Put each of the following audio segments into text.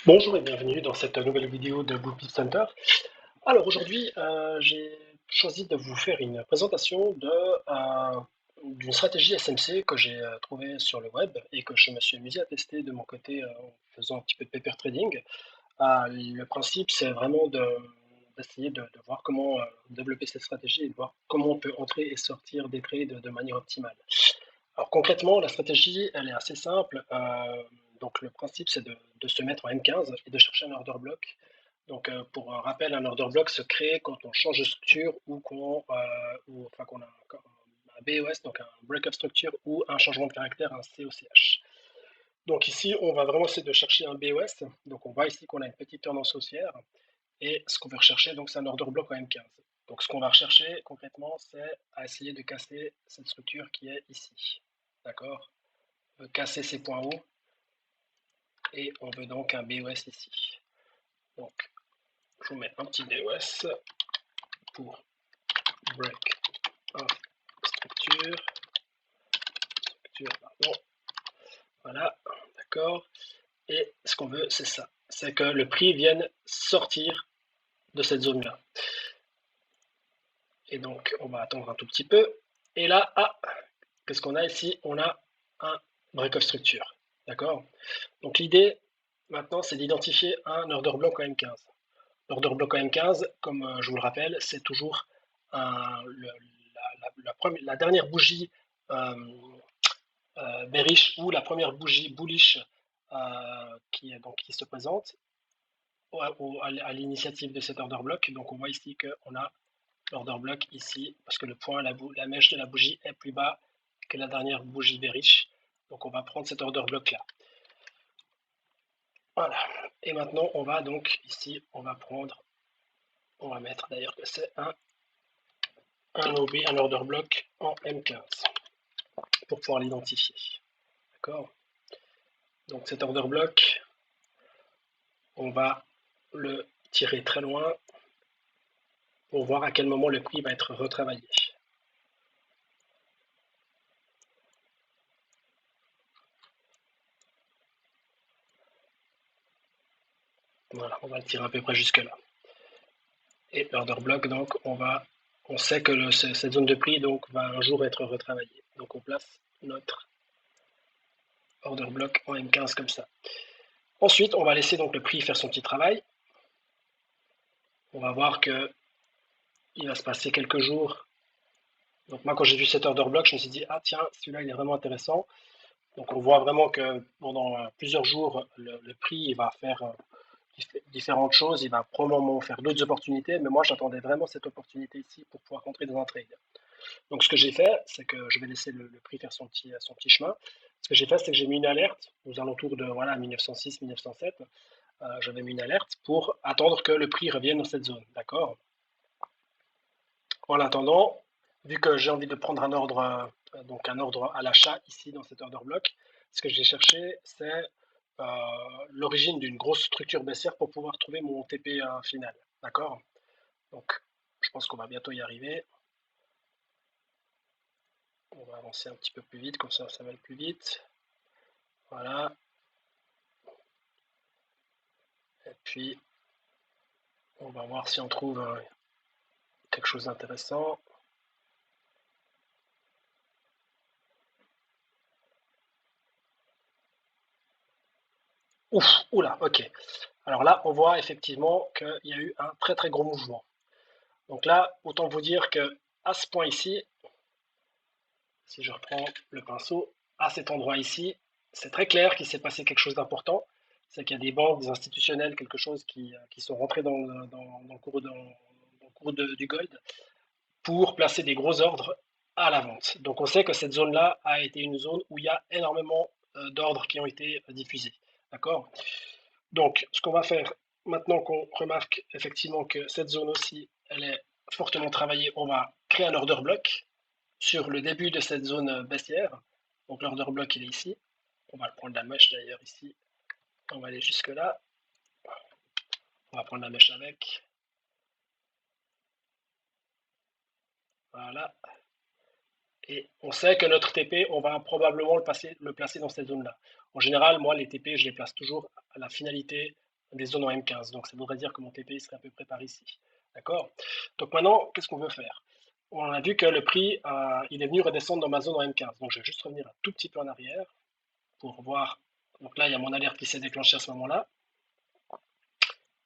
Bonjour et bienvenue dans cette nouvelle vidéo de Blue Center. Alors aujourd'hui, j'ai choisi de vous faire une présentation d'une stratégie SMC que j'ai trouvée sur le web et que je me suis amusé à tester de mon côté en faisant un petit peu de paper trading. Le principe, c'est vraiment d'essayer de voir comment développer cette stratégie et de voir comment on peut entrer et sortir des trades de manière optimale. Alors concrètement, la stratégie, elle est assez simple. Donc le principe, c'est de se mettre en M15 et de chercher un order block. Donc pour un rappel, un order block se crée quand on change de structure ou qu'on a un BOS, donc un break of structure, ou un changement de caractère, un COCH. Donc ici, on va vraiment essayer de chercher un BOS. Donc on voit ici qu'on a une petite tendance haussière. Et ce qu'on veut rechercher, donc c'est un order block en M15. Donc ce qu'on va rechercher concrètement, c'est à essayer de casser cette structure qui est ici. D'accord? On veut casser ces points hauts et on veut donc un BOS ici. Donc je vous mets un petit BOS pour break of structure. Pardon. Voilà, d'accord. Et ce qu'on veut, c'est ça. C'est que le prix vienne sortir de cette zone-là. Et donc, on va attendre un tout petit peu. Et là, qu'est-ce qu'on a ici? On a un break of structure. D'accord? Donc l'idée, maintenant, c'est d'identifier un order block en M15. L'order block en M15, comme je vous le rappelle, c'est toujours la dernière bougie bearish ou la première bougie bullish qui se présente à l'initiative de cet order block. Donc on voit ici qu'on a l'order block ici, parce que le point, la mèche de la bougie est plus bas que la dernière bougie bearish. Donc on va prendre cet order block là. Voilà. Et maintenant on va donc ici, on va mettre d'ailleurs que c'est un OB, un order block en M15 pour pouvoir l'identifier. D'accord? Donc cet order block, on va le tirer très loin pour voir à quel moment le prix va être retravaillé. Voilà, on va le tirer à peu près jusque là. Et l'order block, donc on sait que cette zone de prix donc va un jour être retravaillée. Donc on place notre order block en M15 comme ça. Ensuite, on va laisser donc le prix faire son petit travail. On va voir que il va se passer quelques jours. Donc moi, quand j'ai vu cet order block, je me suis dit, ah tiens, celui-là, il est vraiment intéressant. Donc on voit vraiment que pendant plusieurs jours, le prix va faire différentes choses. Il va probablement faire d'autres opportunités, mais moi, j'attendais vraiment cette opportunité ici pour pouvoir rentrer dans un trade. Donc ce que j'ai fait, c'est que je vais laisser le prix faire son petit chemin. Ce que j'ai fait, c'est que j'ai mis une alerte aux alentours de voilà, 1906, 1907. J'avais mis une alerte pour attendre que le prix revienne dans cette zone. D'accord? En attendant, vu que j'ai envie de prendre un ordre, donc un ordre à l'achat ici dans cet order block, ce que j'ai cherché, c'est l'origine d'une grosse structure baissière pour pouvoir trouver mon TP final. D'accord? Donc, je pense qu'on va bientôt y arriver. On va avancer un petit peu plus vite, comme ça va aller plus vite. Voilà. Et puis, on va voir si on trouve quelque chose d'intéressant. Ouf, oula, ok. Alors là, on voit effectivement qu'il y a eu un très très gros mouvement. Donc là, autant vous dire que à ce point ici, si je reprends le pinceau, à cet endroit ici, c'est très clair qu'il s'est passé quelque chose d'important. C'est qu'il y a des banques, des institutionnels, quelque chose qui sont rentrés dans le cours, du gold pour placer des gros ordres à la vente. Donc on sait que cette zone-là a été une zone où il y a énormément d'ordres qui ont été diffusés. D'accord? Donc ce qu'on va faire, maintenant qu'on remarque effectivement que cette zone aussi, elle est fortement travaillée, on va créer un order block sur le début de cette zone baissière. Donc l'order block, il est ici. On va prendre la mèche d'ailleurs ici. On va aller jusque là. On va prendre la mèche avec. Voilà. Et on sait que notre TP, on va probablement le placer dans cette zone-là. En général, moi, les TP, je les place toujours à la finalité des zones en M15. Donc ça voudrait dire que mon TP serait à peu près par ici. D'accord? Donc maintenant, qu'est-ce qu'on veut faire? On a vu que le prix, il est venu redescendre dans ma zone en M15. Donc je vais juste revenir un tout petit peu en arrière pour voir. Donc là, il y a mon alerte qui s'est déclenchée à ce moment-là.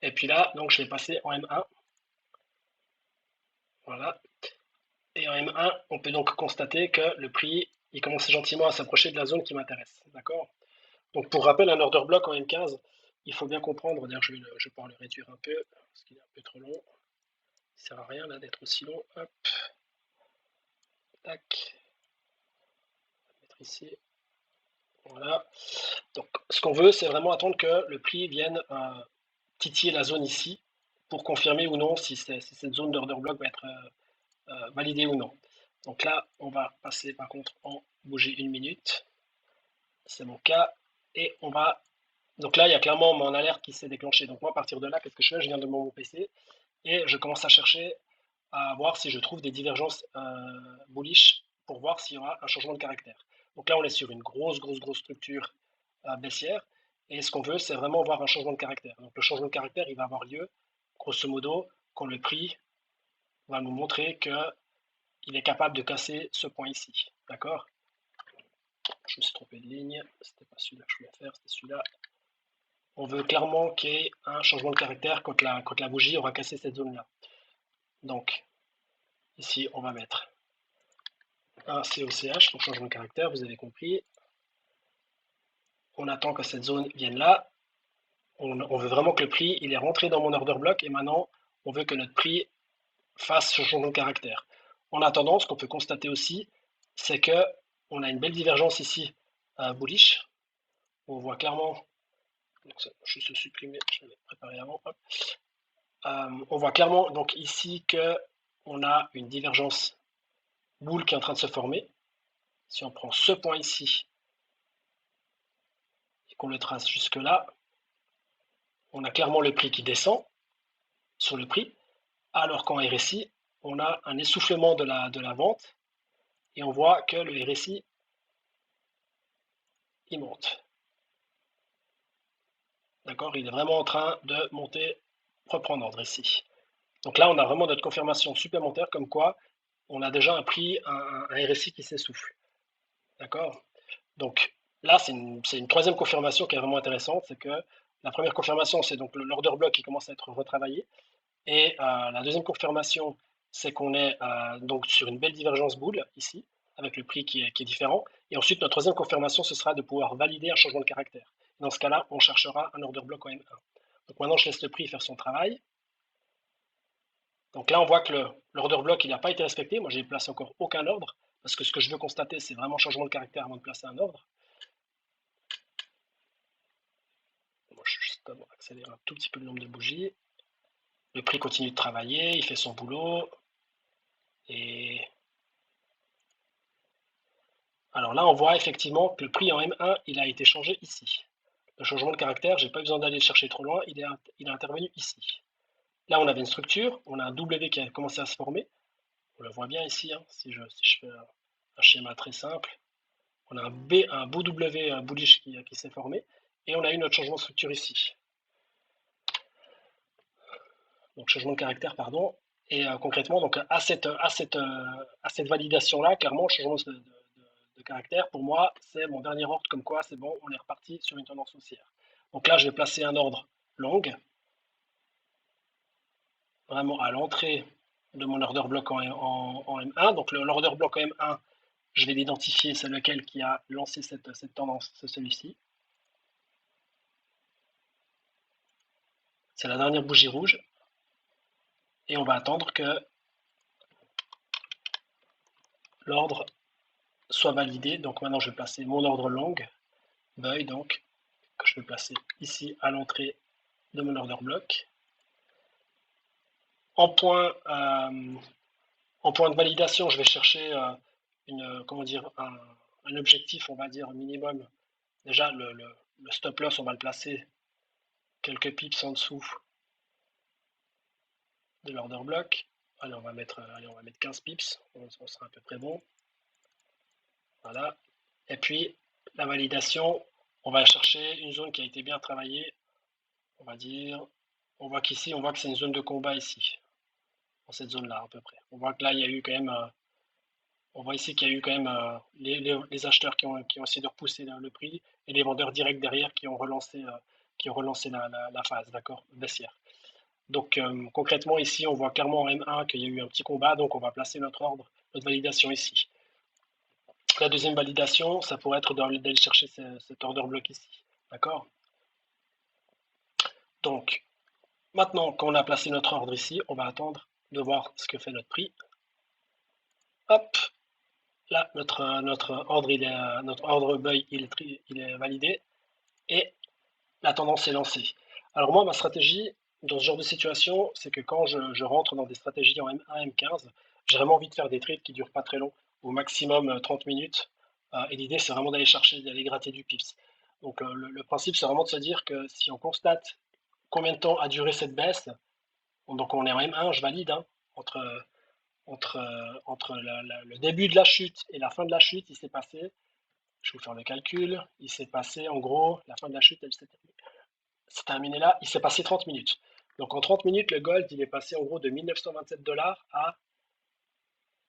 Et puis là, donc je vais passer en M1. Voilà. Et en M1, on peut donc constater que le prix, il commence gentiment à s'approcher de la zone qui m'intéresse. D'accord? Donc pour rappel, un order block en M15, il faut bien comprendre, d'ailleurs je vais pouvoir le réduire un peu, parce qu'il est un peu trop long. Il ne sert à rien là d'être aussi long. Hop. Tac. On va mettre ici. Voilà. Donc ce qu'on veut, c'est vraiment attendre que le prix vienne titiller la zone ici pour confirmer ou non si cette zone d'order block va être validée ou non. Donc là, on va passer par contre en bouger 1 minute. C'est mon cas. Et on va. Donc là, il y a clairement mon alerte qui s'est déclenchée. Donc moi, à partir de là, qu'est-ce que je fais? Je viens de mon PC et je commence à chercher à voir si je trouve des divergences bullish pour voir s'il y aura un changement de caractère. Donc là, on est sur une grosse structure baissière. Et ce qu'on veut, c'est vraiment voir un changement de caractère. Donc le changement de caractère, il va avoir lieu, grosso modo, quand le prix va nous montrer qu'il est capable de casser ce point ici. D'accord? Je me suis trompé de ligne. C'était pas celui-là que je voulais faire, c'était celui-là. On veut clairement qu'il y ait un changement de caractère quand la bougie aura cassé cette zone-là. Donc, ici, on va mettre un COCH pour changement de caractère, vous avez compris. On attend que cette zone vienne là. On veut vraiment que le prix il est rentré dans mon order block et maintenant, on veut que notre prix fasse ce changement de caractère. En attendant, ce qu'on peut constater aussi, c'est que on a une belle divergence ici bullish. On voit clairement, donc ça, je vais supprimer, je l'avais préparé avant. On voit clairement donc ici que on a une divergence boule qui est en train de se former. Si on prend ce point ici et qu'on le trace jusque là, on a clairement le prix qui descend sur le prix, alors qu'en RSI, on a un essoufflement de la vente et on voit que le RSI, il monte. D'accord? Il est vraiment en train de monter, reprendre ordre ici. Donc là, on a vraiment notre confirmation supplémentaire comme quoi on a déjà un prix, un RSI qui s'essouffle. D'accord? Donc là, c'est une troisième confirmation qui est vraiment intéressante, c'est que la première confirmation, c'est donc l'order block qui commence à être retravaillé. Et la deuxième confirmation, c'est qu'on est donc sur une belle divergence boule ici, avec le prix qui est différent. Et ensuite, notre troisième confirmation, ce sera de pouvoir valider un changement de caractère. Dans ce cas-là, on cherchera un order block en M1. Donc maintenant, je laisse le prix faire son travail. Donc là, on voit que l'order block, il n'a pas été respecté. Moi, j'ai placé encore aucun ordre, parce que ce que je veux constater, c'est vraiment changement de caractère avant de placer un ordre. Moi, je vais juste accélérer un tout petit peu le nombre de bougies. Le prix continue de travailler, il fait son boulot. Et alors là, on voit effectivement que le prix en M1, il a été changé ici. Le changement de caractère, j'ai pas besoin d'aller le chercher trop loin, il est intervenu ici. Là, on avait une structure, on a un W qui a commencé à se former. On le voit bien ici, hein, si je fais un schéma très simple. On a un beau W bullish qui s'est formé, et on a eu notre changement de structure ici. Donc changement de caractère, pardon. Et concrètement, donc à cette validation-là, clairement, changement de caractère, pour moi, c'est mon dernier ordre, comme quoi c'est bon, on est reparti sur une tendance haussière. Donc là, je vais placer un ordre long, vraiment à l'entrée de mon order block en M1. Donc l'order block en M1, je vais l'identifier, c'est lequel qui a lancé cette tendance, c'est celui-ci. C'est la dernière bougie rouge. Et on va attendre que l'ordre soit validé. Donc maintenant, je vais placer mon ordre long, buy, donc, que je vais placer ici à l'entrée de mon order block. En point, de validation, je vais chercher un objectif, on va dire, minimum. Déjà, le stop loss, on va le placer quelques pips en dessous de l'order block. Allez, on va mettre 15 pips, on sera à peu près bon. Voilà. Et puis, la validation, on va chercher une zone qui a été bien travaillée on va dire. On voit qu'ici, on voit que c'est une zone de combat ici, dans cette zone-là à peu près. On voit que là, il y a eu quand même, on voit ici qu'il y a eu quand même les acheteurs qui ont essayé de repousser le prix et les vendeurs directs derrière qui ont relancé la phase, d'accord, baissière. Donc concrètement ici, on voit clairement en M1 qu'il y a eu un petit combat, donc on va placer notre ordre, notre validation ici. La deuxième validation, ça pourrait être d'aller chercher cet order block ici, d'accord. Donc maintenant qu'on a placé notre ordre ici, on va attendre de voir ce que fait notre prix. Hop, là notre ordre notre ordre buy il est validé et la tendance est lancée. Alors moi ma stratégie dans ce genre de situation, c'est que quand je rentre dans des stratégies en M1, M15, j'ai vraiment envie de faire des trades qui durent pas très long, au maximum 30 minutes. Et l'idée c'est vraiment d'aller chercher, d'aller gratter du pips. Donc le principe c'est vraiment de se dire que si on constate combien de temps a duré cette baisse, donc on est en M1, je valide, hein, entre entre le début de la chute et la fin de la chute, il s'est passé, je vais vous faire le calcul, il s'est passé en gros, la fin de la chute, elle s'est terminée là, il s'est passé 30 minutes. Donc en 30 minutes, le gold, il est passé en gros de 1927 dollars à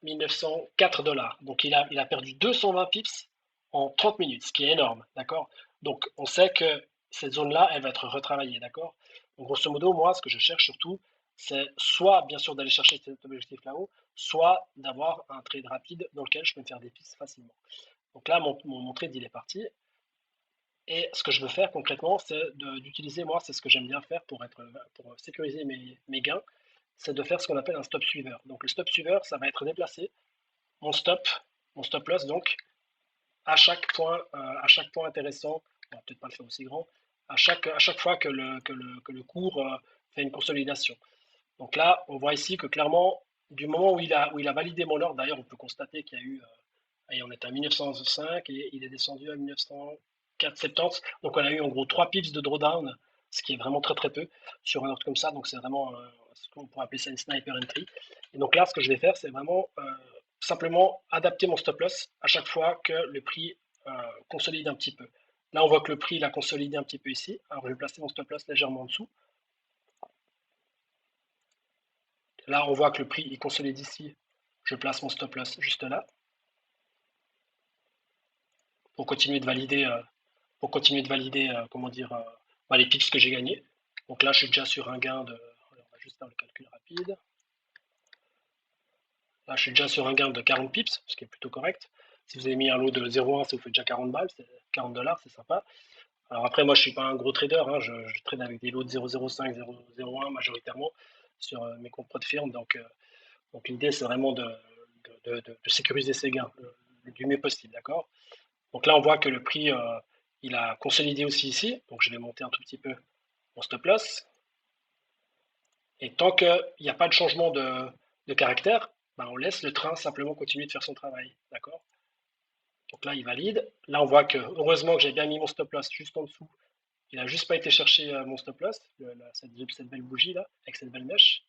1904 dollars. Donc il a perdu 220 pips en 30 minutes, ce qui est énorme, d'accord. Donc on sait que cette zone-là, elle va être retravaillée, d'accord. Donc grosso modo, moi, ce que je cherche surtout, c'est soit bien sûr d'aller chercher cet objectif là-haut, soit d'avoir un trade rapide dans lequel je peux me faire des pips facilement. Donc là, mon trade, il est parti. Et ce que je veux faire concrètement, c'est d'utiliser, moi, c'est ce que j'aime bien faire pour sécuriser mes gains, c'est de faire ce qu'on appelle un stop suiveur. Donc le stop suiveur, ça va être déplacer mon stop, mon stop loss, donc à chaque point intéressant, on va peut-être pas le faire aussi grand, à chaque fois que le cours fait une consolidation. Donc là, on voit ici que clairement, du moment où il a validé mon ordre, d'ailleurs, on peut constater qu'il y a eu, et on est à 1905 et il est descendu à 1904,70. Donc on a eu en gros 3 pips de drawdown, ce qui est vraiment très très peu sur un ordre comme ça. Donc c'est vraiment ce qu'on pourrait appeler ça une sniper entry. Et donc là, ce que je vais faire, c'est vraiment simplement adapter mon stop loss à chaque fois que le prix consolide un petit peu. Là, on voit que le prix il a consolidé un petit peu ici. Alors je vais placer mon stop loss légèrement en dessous. Là, on voit que le prix il consolide ici. Je place mon stop loss juste là pour continuer de valider, comment dire, les pips que j'ai gagnés. Donc là, je suis déjà sur un gain de. Alors, on va juste faire le calcul rapide. Là, je suis déjà sur un gain de 40 pips, ce qui est plutôt correct. Si vous avez mis un lot de 0,1, ça vous fait déjà 40 balles, c'est 40 dollars, c'est sympa. Alors après, moi, je suis pas un gros trader, hein, je trade avec des lots de 0,05, 0,01 majoritairement sur mes comptes de firme. Donc l'idée, c'est vraiment de sécuriser ses gains du mieux possible, d'accord. Donc là, on voit que le prix, il a consolidé aussi ici. Donc je vais monter un tout petit peu mon stop loss. Et tant qu'il n'y a pas de changement de caractère, ben on laisse le train simplement continuer de faire son travail. D'accord. Donc là, il valide. Là, on voit que heureusement que j'ai bien mis mon stop loss juste en dessous. Il n'a juste pas été chercher mon stop loss, cette belle bougie là, avec cette belle mèche.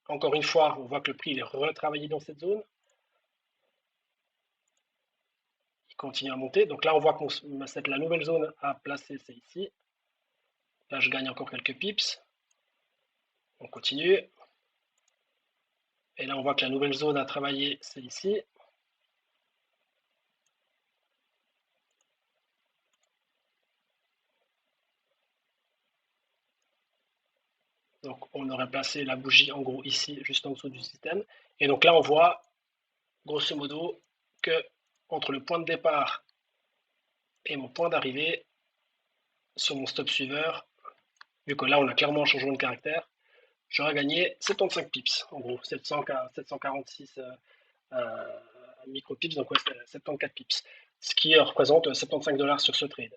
Encore une fois, on voit que le prix il est retravaillé dans cette zone. Il continue à monter. Donc là, on voit que la nouvelle zone à placer, c'est ici. Là, je gagne encore quelques pips. On continue. Et là, on voit que la nouvelle zone à travailler, c'est ici. Donc, on aurait placé la bougie en gros ici, juste en dessous du système. Et donc là, on voit, grosso modo, que entre le point de départ et mon point d'arrivée, sur mon stop suiveur, vu que là, on a clairement un changement de caractère, j'aurais gagné 75 pips, en gros, 746 micro pips, donc ouais, 74 pips, ce qui représente 75 dollars sur ce trade.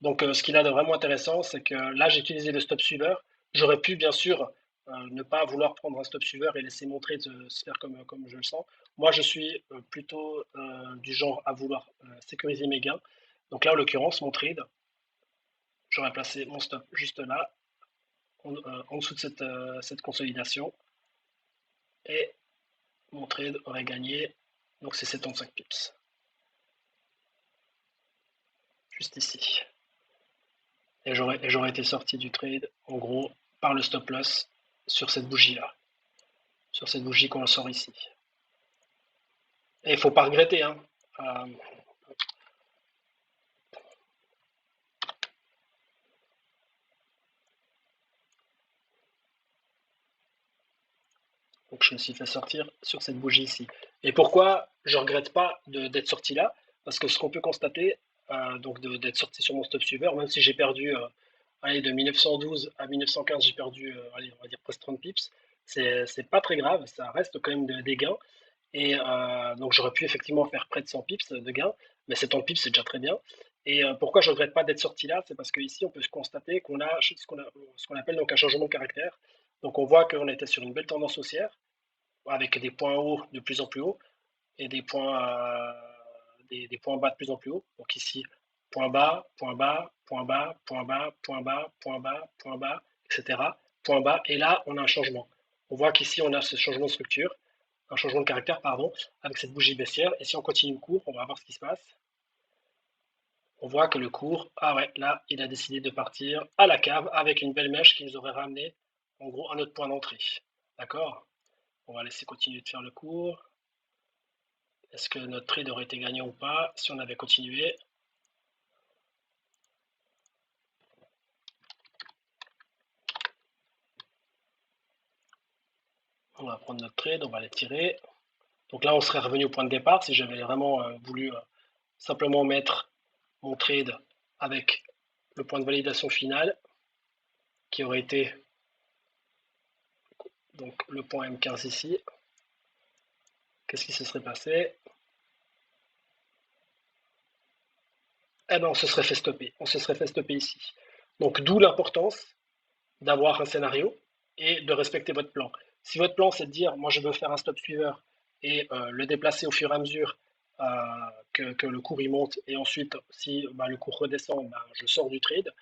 Donc ce qu'il a de vraiment intéressant, c'est que là j'ai utilisé le stop suiveur. J'aurais pu bien sûr ne pas vouloir prendre un stop suiveur et laisser mon trade se faire comme je le sens. Moi je suis plutôt du genre à vouloir sécuriser mes gains. Donc là en l'occurrence mon trade, j'aurais placé mon stop juste là, en dessous de cette consolidation. Et mon trade aurait gagné, donc c'est 75 pips. Juste ici. et j'aurais été sorti du trade, en gros, par le stop loss sur cette bougie-là, sur cette bougie qu'on sort ici. Et il faut pas regretter, hein. Donc je me suis fait sortir sur cette bougie ici. Et pourquoi je ne regrette pas d'être sorti là? Parce que ce qu'on peut constater, donc d'être sorti sur mon stop suiveur, même si j'ai perdu, allez, de 1912 à 1915, j'ai perdu, allez, on va dire presque 30 pips, c'est pas très grave, ça reste quand même des gains. Et donc j'aurais pu effectivement faire près de 100 pips de gains, mais 70 pips c'est déjà très bien. Et pourquoi je ne regrette pas d'être sorti là? C'est parce qu'ici on peut se constater qu'on a ce qu'on appelle donc un changement de caractère. Donc on voit qu'on était sur une belle tendance haussière, avec des points hauts de plus en plus hauts et des points bas de plus en plus hauts. Donc ici, point bas, point bas, point bas, point bas, point bas, point bas, point bas, etc. Point bas. Et là, on a un changement. On voit qu'ici, on a ce changement de structure, un changement de caractère, pardon, avec cette bougie baissière. Et si on continue le cours, on va voir ce qui se passe. On voit que le cours, ah ouais, là, il a décidé de partir à la cave avec une belle mèche qui nous aurait ramené, en gros, un autre point d'entrée. D'accord? On va laisser continuer de faire le cours. Est-ce que notre trade aurait été gagnant ou pas si on avait continué? On va prendre notre trade, on va les tirer. Donc là, on serait revenu au point de départ si j'avais vraiment voulu simplement mettre mon trade avec le point de validation final qui aurait été donc le point M15 ici. Qu'est-ce qui se serait passé? Eh bien, on se serait fait stopper. On se serait fait stopper ici. Donc, d'où l'importance d'avoir un scénario et de respecter votre plan. Si votre plan, c'est de dire, moi, je veux faire un stop suiveur et le déplacer au fur et à mesure que le cours il monte, et ensuite, si le cours redescend, je sors du trade,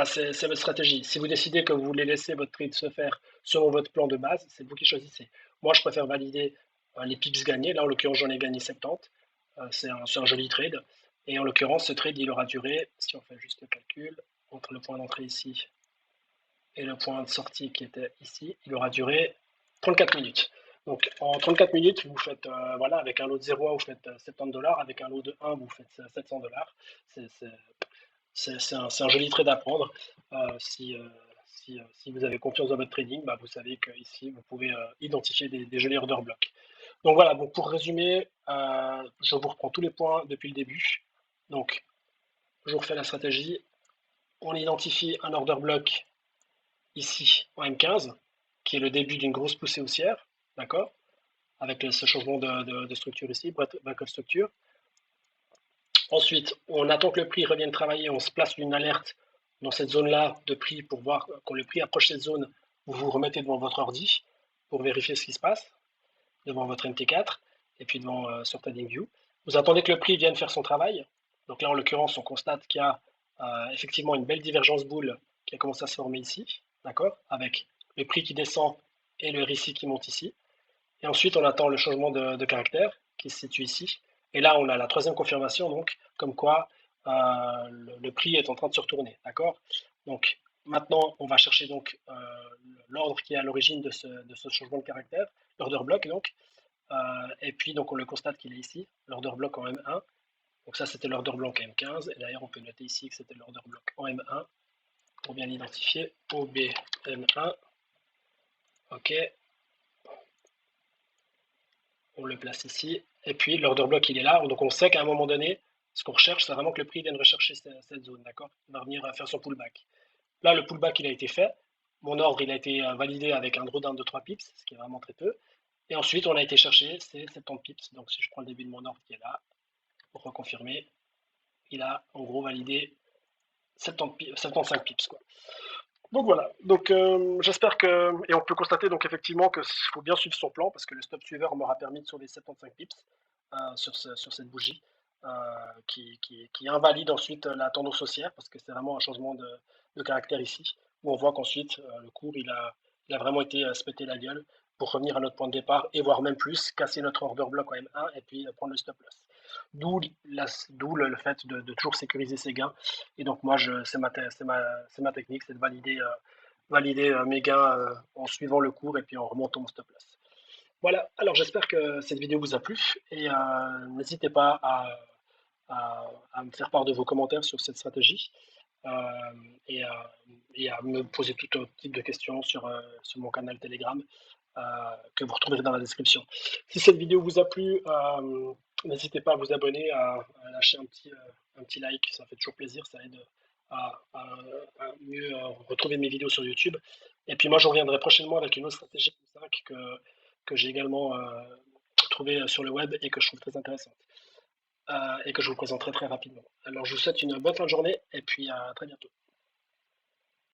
c'est votre stratégie. Si vous décidez que vous voulez laisser votre trade se faire selon votre plan de base, c'est vous qui choisissez. Moi, je préfère valider les pips gagnés. Là, en l'occurrence, j'en ai gagné 70. C'est un joli trade. Et en l'occurrence, ce trade, il aura duré, si on fait juste le calcul, entre le point d'entrée ici et le point de sortie qui était ici, il aura duré 34 minutes. Donc en 34 minutes, vous faites, voilà, avec un lot de 0 vous faites 70 $, avec un lot de 1, vous faites 700 $. C'est un joli trade à prendre. Si vous avez confiance dans votre trading, vous savez qu'ici, vous pouvez identifier des jolis order blocks. Donc voilà, donc pour résumer, je vous reprends tous les points depuis le début. Donc, je vous refais la stratégie. On identifie un order block ici en M15, qui est le début d'une grosse poussée haussière, d'accord? Avec ce changement de structure ici, break of structure. Ensuite, on attend que le prix revienne travailler, on se place une alerte dans cette zone-là de prix pour voir quand le prix approche cette zone, vous vous remettez devant votre ordi pour vérifier ce qui se passe, devant votre MT4 et puis devant sur TradingView. Vous attendez que le prix vienne faire son travail. Donc là, en l'occurrence, on constate qu'il y a effectivement une belle divergence boule qui a commencé à se former ici, d'accord, avec le prix qui descend et le RSI qui monte ici. Et ensuite, on attend le changement de caractère qui se situe ici. Et là, on a la troisième confirmation, donc, comme quoi le prix est en train de se retourner, d'accord. Donc, maintenant, on va chercher donc l'ordre qui est à l'origine de ce changement de caractère, l'order block, donc. Et puis, donc, on le constate qu'il est ici, l'order block en M1. Donc ça, c'était l'order block en M15. Et d'ailleurs, on peut noter ici que c'était l'order block en M1 pour bien l'identifier. OBM1. OK. On le place ici. Et puis, l'order block, il est là. Donc, on sait qu'à un moment donné, ce qu'on recherche, c'est vraiment que le prix vienne rechercher cette zone, d'accord? Il va venir faire son pullback. Là, le pullback, il a été fait. Mon ordre, il a été validé avec un drawdown de 3 pips, ce qui est vraiment très peu. Et ensuite, on a été chercher ces 70 pips. Donc, si je prends le début de mon ordre qui est là, pour reconfirmer, il a en gros validé 75 pips, quoi. Donc voilà, donc j'espère que, et on peut constater donc effectivement qu'il faut bien suivre son plan parce que le stop suiveur m'aura permis de sauver 75 pips sur cette bougie qui invalide ensuite la tendance haussière parce que c'est vraiment un changement de caractère ici où on voit qu'ensuite le cours il a vraiment été se péter la gueule pour revenir à notre point de départ et voire même plus, casser notre order block en M1 et puis prendre le stop loss. D'où le fait de toujours sécuriser ses gains. Et donc moi, c'est ma technique, c'est de valider mes gains en suivant le cours et puis en remontant mon stop loss. Voilà, alors j'espère que cette vidéo vous a plu et n'hésitez pas à me faire part de vos commentaires sur cette stratégie euh, et, à, et à me poser tout un type de questions sur mon canal Telegram euh, que vous retrouverez dans la description. Si cette vidéo vous a plu, n'hésitez pas à vous abonner, à lâcher un petit like, ça fait toujours plaisir, ça aide à mieux retrouver mes vidéos sur YouTube. Et puis moi, je reviendrai prochainement avec une autre stratégie comme ça que j'ai également trouvée sur le web et que je trouve très intéressante et que je vous présenterai très rapidement. Alors je vous souhaite une bonne fin de journée et puis à très bientôt.